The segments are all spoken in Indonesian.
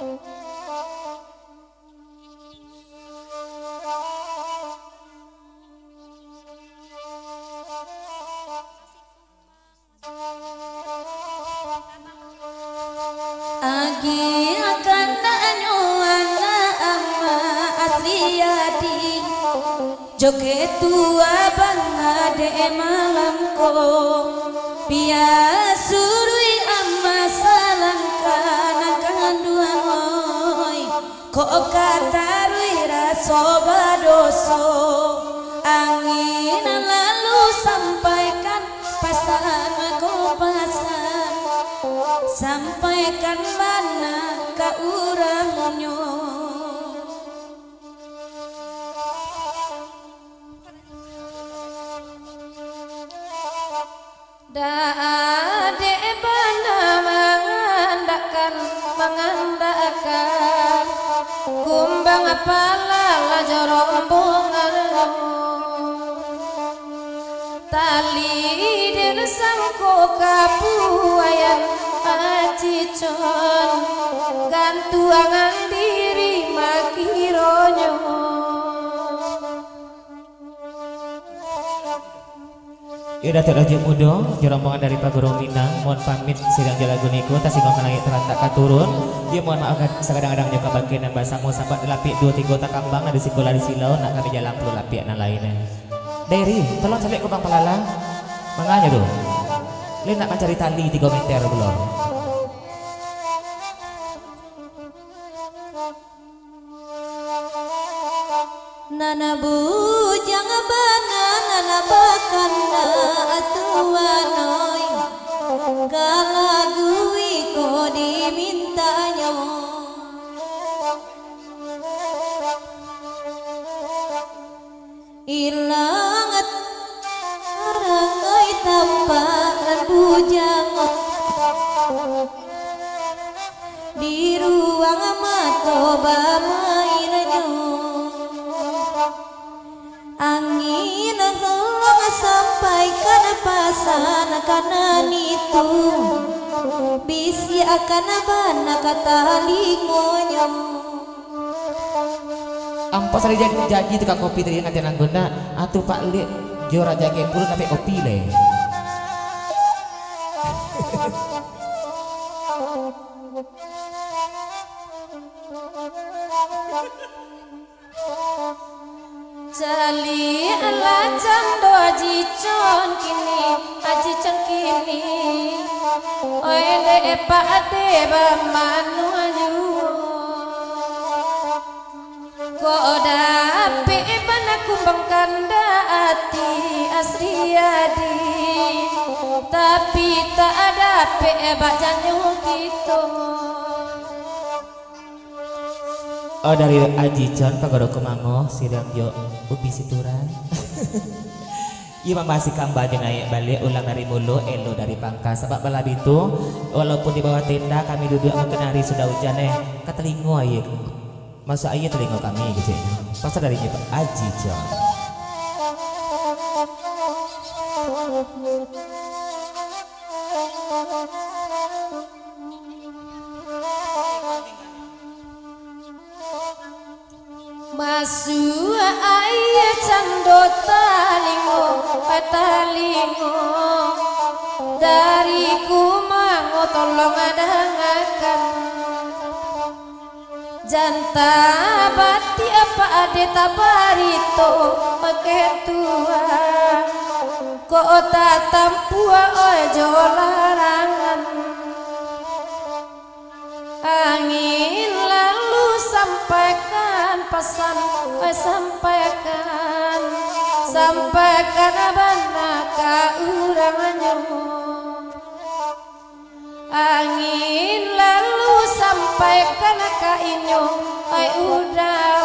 Agi akan nyuana ama asriyadi joget tua bangade malam ko biasuri ama salangkan kanduan ko katarui raso badoso angin lalu sampaikan pasan ko pasan sampaikan mana ka urangnya da ade bana mengandalkan kumbang palala jorombongan tali den sangko kapuayan acicon gantuangan diri makironyo Ida terajik mudo jerombongan dari Pak Guru Minang mohon pamit sidang jalagu niku tasingong kanangit terantak katurun dia mohon maaf sekadang-kadang juga bagian dan basamu sampai lapik 2-3 takambang ada sikola di silau nak kami jalan perlu lapik dan lainnya Dari tolong sampai ke Bang Pelala manganya tuh Lin nak mencari tali 3 meter belum Nana bujang bana nana bakanda atuanoy galagui ko dimintanya ilangat arangoy tamparan bujang di ruang mato bamainanyo angin tolong sampaikan pasan kanan itu bisi akan bana kata lingonya ampas ada janji tukang kopi tadi nganti nanggona atuh Pak Lek jora jage puluh sampai kopi le Jali ala cando aji con kini oe de pa ade ba manu ayu ko dape bana kumbang kanda ati asriyadi tapi tak ada pe ba janyu gitu Oh dari Aji John Pak Guru Kumango sidang jo ubi situran iya masih kambah naik balik ulang dari mulu elo dari pangkas sebab balap itu walaupun di bawah tenda kami duduk mengenari sudah hujan ketelingo aja masa ayah telingo kami gitu ya pasal dari Pak Aji John Masu ayah cando talingo dariku mango tolong adangakan janta bati apa ade tabarito pakai tua kota tampua ojo larangan angin lalu sampaikan pesan sampaikan abana ka uranganyo angin lalu sampaikan ka inyo ay udah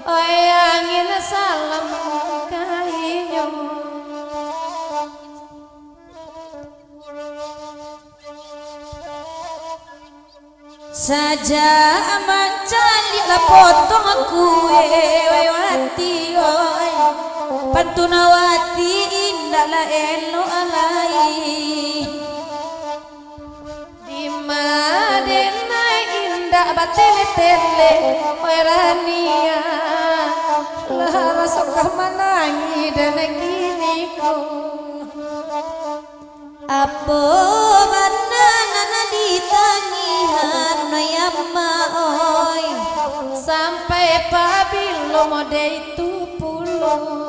ay angin salam ka inyo saja mencari potong kue wati oi pantunawati indah la elo alai di madena indah batele-tele oi rania lara sok manangi dan kini ko apa banana ditangihan noyama oi sampai pabilo mode itu pulau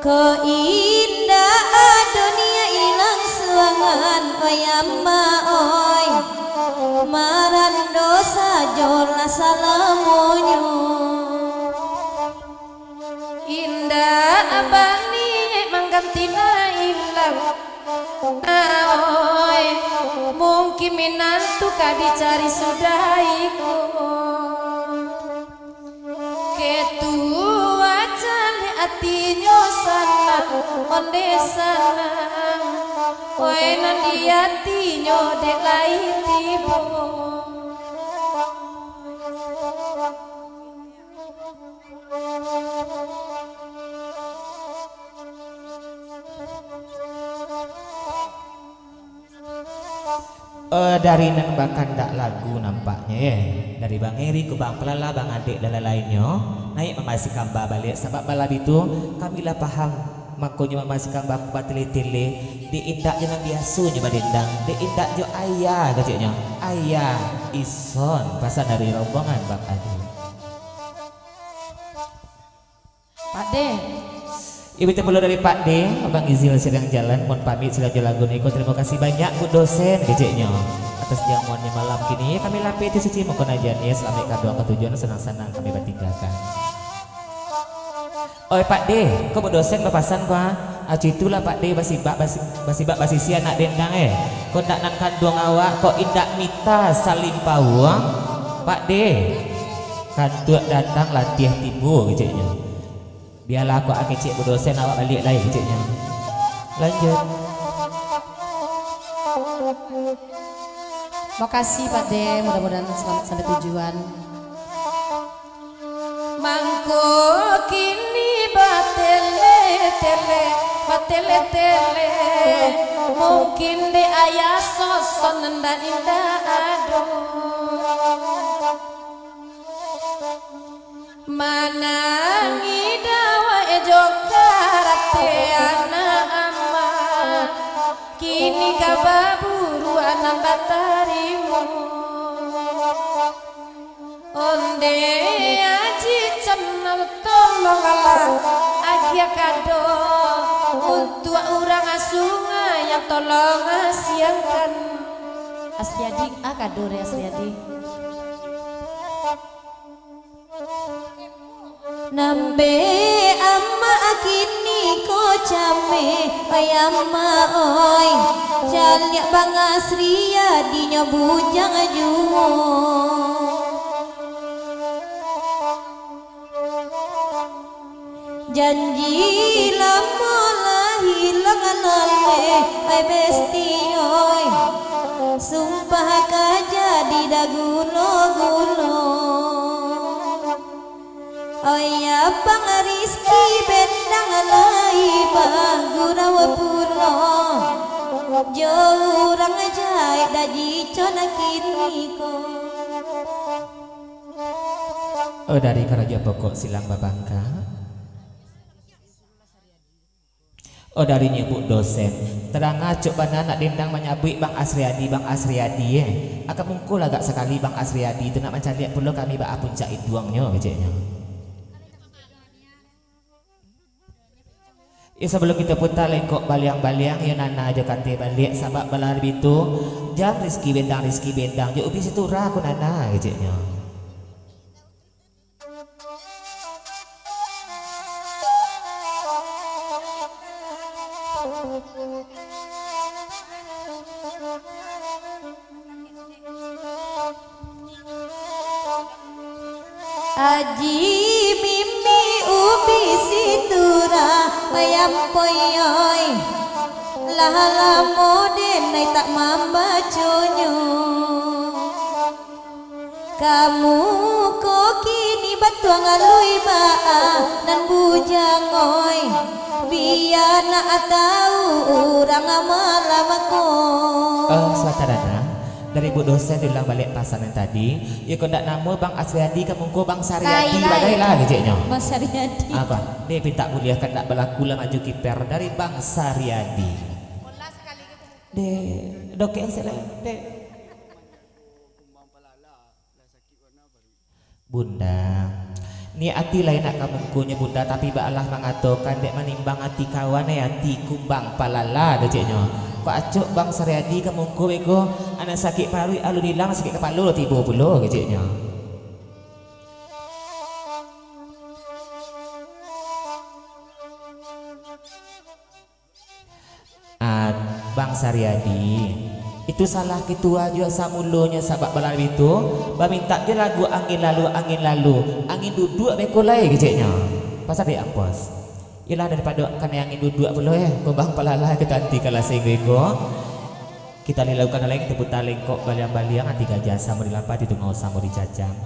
keindah dunia ilang suangan oyama oi maran dosa jola salamonyo indah abani manggantina ilang oi mungkin minantu kadicari sudaiku ketua cale atinya sanang onde sanang oi nandi atinya dek lai tibo dari nembakan dak lagu nampaknya ya dari Bang Eri ke Bang Pelala, Bang Adik dan lainnya naik memasi kamba balik sebab malam itu kami lah paham makanya memasi kamba ku batele-tele di indak jangan biasunya badendang di indak jo ayah keciknya ayah ison pasal dari rombongan Bang Adik Pak De Ibu terpuluh dari Pak D, Abang Izil sedang jalan, mohon pamit sedang jalan Guniko. Terima kasih banyak Bu dosen keciknya atas jamuannya malam kini. Kami lapis itu suci mohon ajarnya selamat kedua ketujuan senang-senang kami bertinggalkan. Oh Pak D, kok Bu dosen berpasan kok? Acu itulah Pak D basi si anak dendang kok ndak nangkan dong awak kok indak mita salim pawang Pak D kan tuak datang latihan tibu keciknya. Biarlah aku akan cik berdosen awak balik lagi keciknya. Lanjut. Makasih Pak De, mudah-mudahan selamat sampai tujuan. Mangko kini batele-tele mungkin de ayah soson nenda indah aduh manangi dawa jokarate anak ama kini kababuru anak batarimu onde aji cenang tolong Allah agia kado untuk orang asunga yang tolong asiangkan Asriadi kado re Asriadi nambe amma kini ko came ayama oi jalnya Bang Asriadi nyobujang jumo janji lama lah hilang nale ai besti oi sumpah kaja di dagulo-gulo oh ya Bang Rizki bendang lai Bang Gurawa pulo jurang jahit daji cona kini ko dari Karaja Pokok Silang Babangka dari nyebut dosen terang ngacuk pada anak dendang menyabui Bang Asriadi akan mungkul agak sekali Bang Asriadi itu nak mencari perlu kami bak puncak iduangnya keceknya. Ya sebelum kita putar lengkok baliang-baliang ya nana aja kate balik sabak balar itu jam rizki bendang je ubi situ raku nana keceknya. Aji mimi ubi situra ayam poyoy lahala moden nai tak membacunyo kamu kok kini batuang alui baa nan bujangoy biar nak tahu orang malamaku. Suatarana dari Bu dosen diulang balik pasangan tadi. Ya kau ndak nama Bang Asriadi kamu ko Bang Saryadi bagailah gejeknya. Bang Saryadi. Apa? Dia minta kuliah kan ndak berlaku lah maju kiper dari Bang Saryadi. De dok yang sele de. Bunda, ni hati lain nak kamu kunya bunda tapi ba Allah mengatakan dek menimbang hati kawan hati kumbang palala gejeknya. Pak Acuk Bang Saryadi kamu ko beko anak sakit paru alun hilang sakit kepala tiba pula gejeknya. Bang Saryadi itu salah ketua juga samulonya sabak balang itu ba minta dia lagu angin lalu angin duduk beko lai gejeknya pasal dia ampos ialah daripada kan angin duduk pula ya bang palala kita anti kala singgo kita lakukan lagi kita putar lengkok baliang-baliang anti gajah sama dilampat itu ngau sama dicacang